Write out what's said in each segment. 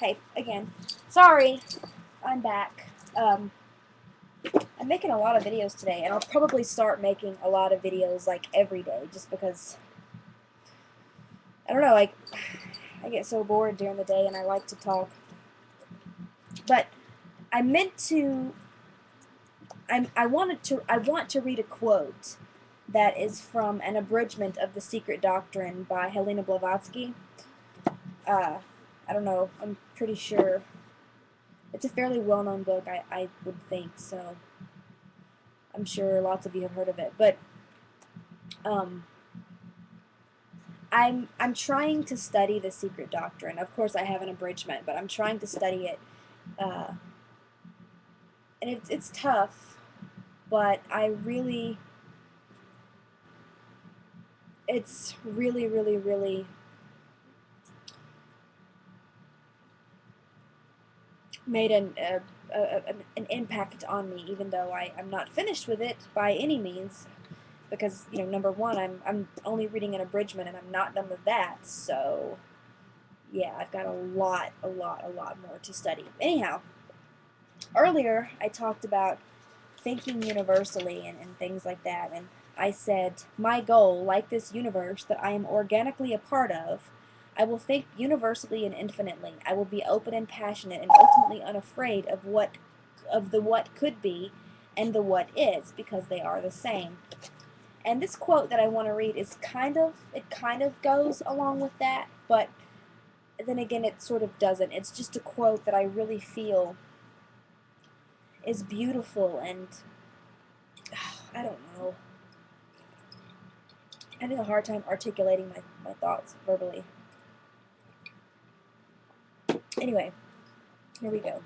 Hey, again, sorry, I'm back. I'm making a lot of videos today, and I'll probably start making a lot of videos like every day, just because I don't know, like I get so bored during the day, and I like to talk. But I meant to. I want to read a quote that is from an abridgment of the Secret Doctrine by Helena Blavatsky. Uh, I don't know. I'm pretty sure it's a fairly well-known book. I would think so. I'm sure lots of you have heard of it, but um, I'm trying to study the Secret Doctrine. Of course, I have an abridgment, but I'm trying to study it, uh, and it's tough. But it's really made an impact on me. Even though I'm not finished with it by any means, because number one, I'm only reading an abridgment, and I'm not done with that. So yeah, I've got a lot more to study. Anyhow, earlier I talked about thinking universally and things like that, and I said, my goal, like this universe that I am organically a part of, I will think universally and infinitely. I will be open and passionate and ultimately unafraid of the what could be and the what is, because they are the same. And this quote that I want to read is kind of goes along with that, but then again it sort of doesn't. It's just a quote that I really feel is beautiful, and I don't know. I'm having a hard time articulating my thoughts verbally. Anyway, here we go.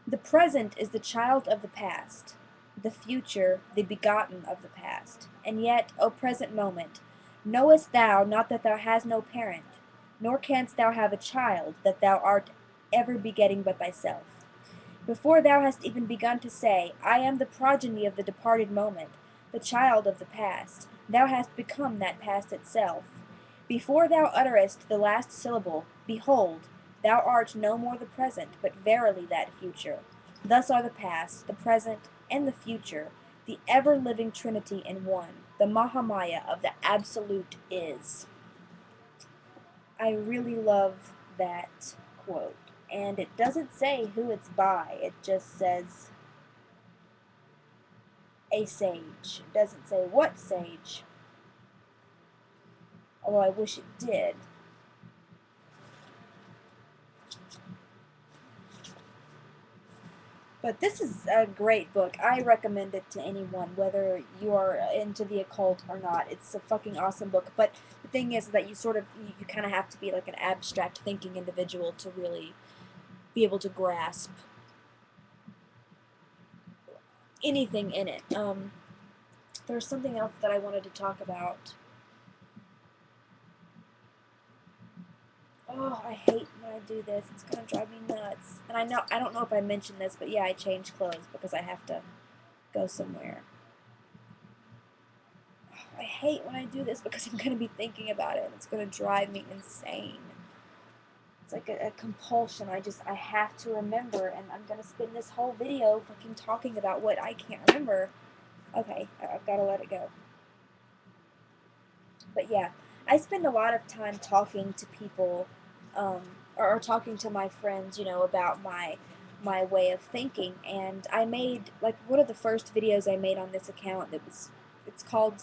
The present is the child of the past, the future the begotten of the past. And yet, O present moment, knowest thou not that thou hast no parent, nor canst thou have a child that thou art ever begetting but thyself? Before thou hast even begun to say, I am the progeny of the departed moment, the child of the past, thou hast become that past itself. Before thou utterest the last syllable, behold, thou art no more the present, but verily that future. Thus are the past, the present, and the future, the ever-living trinity in one, the Mahamaya of the absolute is. I really love that quote. And it doesn't say who it's by, it just says a sage. It doesn't say what sage, although I wish it did. But this is a great book. I recommend it to anyone, whether you are into the occult or not. It's a fucking awesome book. But the thing is that you kind of have to be like an abstract thinking individual to really be able to grasp anything in it. There's something else that I wanted to talk about. Oh, I hate when I do this. It's gonna drive me nuts. And I don't know if I mentioned this, but yeah, I changed clothes because I have to go somewhere. I hate when I do this because I'm gonna be thinking about it and it's gonna drive me insane. It's like a compulsion. I have to remember, and I'm gonna spend this whole video fucking talking about what I can't remember. Okay, I've gotta let it go. But yeah, I spend a lot of time talking to people, or talking to my friends, about my way of thinking. And I made like one of the first videos I made on this account that was it's called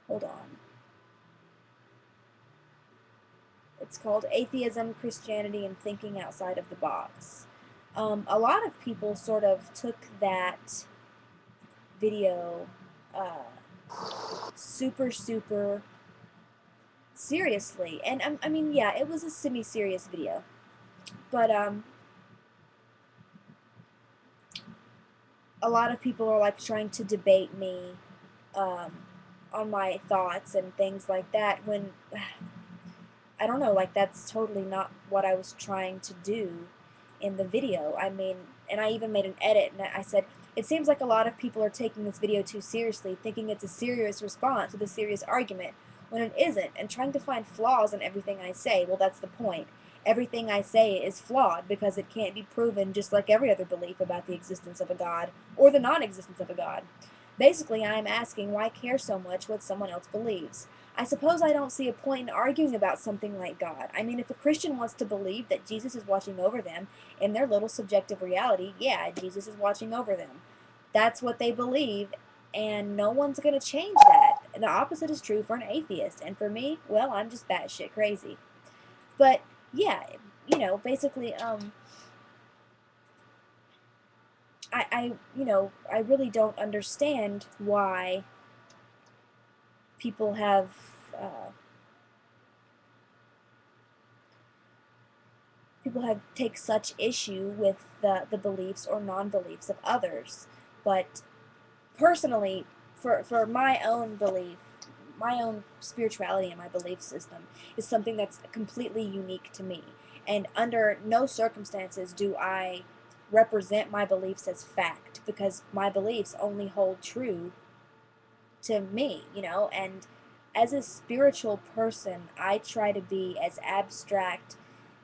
hold on. It's called Atheism, Christianity, and Thinking Outside of the Box. A lot of people sort of took that video super seriously, and I mean, yeah, it was a semi-serious video, but a lot of people are like trying to debate me um, on my thoughts and things like that. When I don't know, like that's totally not what I was trying to do in the video. I mean, and I even made an edit and I said, it seems like a lot of people are taking this video too seriously, thinking it's a serious response with a serious argument, when it isn't, and trying to find flaws in everything I say. Well, that's the point. Everything I say is flawed because it can't be proven, just like every other belief about the existence of a God or the non-existence of a God. Basically, I am asking, why care so much what someone else believes? I suppose I don't see a point in arguing about something like God. I mean, if a Christian wants to believe that Jesus is watching over them in their little subjective reality, yeah, Jesus is watching over them. That's what they believe, and no one's going to change that. The opposite is true for an atheist, and for me, well, I'm just batshit crazy. But yeah, basically, I really don't understand why people have uh, take such issue with the beliefs or non-beliefs of others. But personally, for my own belief, my own spirituality and my belief system is something that's completely unique to me. And under no circumstances do I represent my beliefs as fact, because my beliefs only hold true to me, and as a spiritual person, I try to be as abstract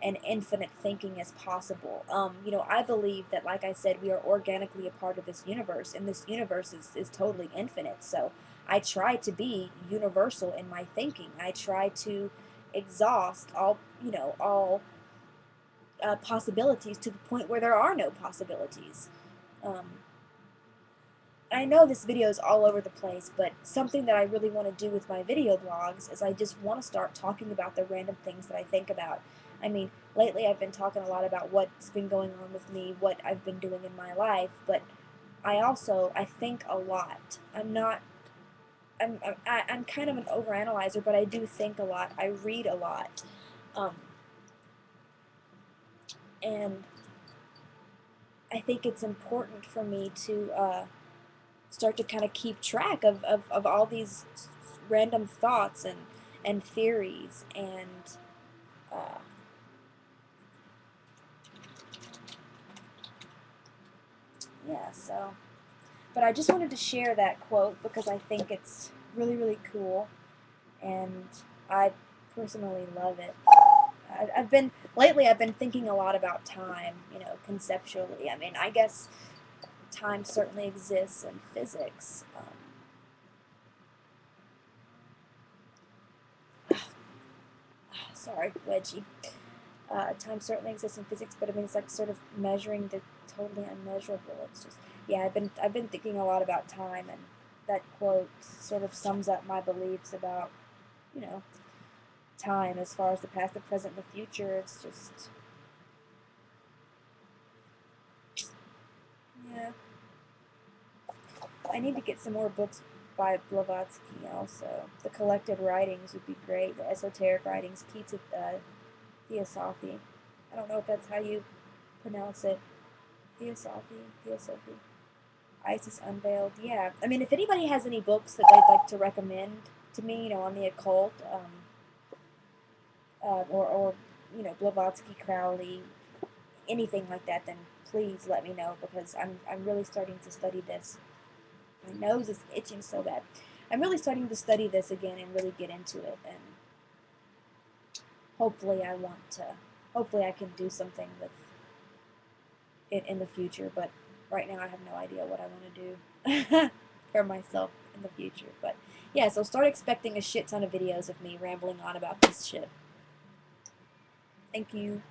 and infinite thinking as possible. I believe that, like I said, we are organically a part of this universe, and this universe is totally infinite. So I try to be universal in my thinking. I try to exhaust all possibilities to the point where there are no possibilities. Um, I know this video is all over the place, but something that I really want to do with my video blogs is I just want to start talking about the random things that I think about. I mean, lately I've been talking a lot about what's been going on with me, what I've been doing in my life, but I think a lot. I'm kind of an overanalyzer, but I do think a lot. I read a lot. Um, and I think it's important for me to start to kind of keep track of all these random thoughts and theories and uh, yeah, so but I just wanted to share that quote because I think it's really, really cool, and I personally love it. I've been thinking a lot about time, conceptually. I mean, I guess time certainly exists in physics. Sorry, wedgie. Time certainly exists in physics, but I mean, it's like sort of measuring the totally unmeasurable. It's just, yeah, I've been thinking a lot about time, and that quote sort of sums up my beliefs about, you know, time as far as the past, the present, and the future. It's just, yeah. I need to get some more books by Blavatsky also. The collected writings would be great. The esoteric writings, key to Theosophy. I don't know if that's how you pronounce it. Theosophy. Isis Unveiled. Yeah. I mean, if anybody has any books that they'd like to recommend to me, on the occult, or Blavatsky, Crowley, anything like that, then please let me know, because I'm really starting to study this. My nose is itching so bad. I'm really starting to study this again and really get into it, and hopefully hopefully I can do something with it in the future, but right now I have no idea what I want to do for myself in the future. But yeah, so start expecting a shit ton of videos of me rambling on about this shit. Thank you.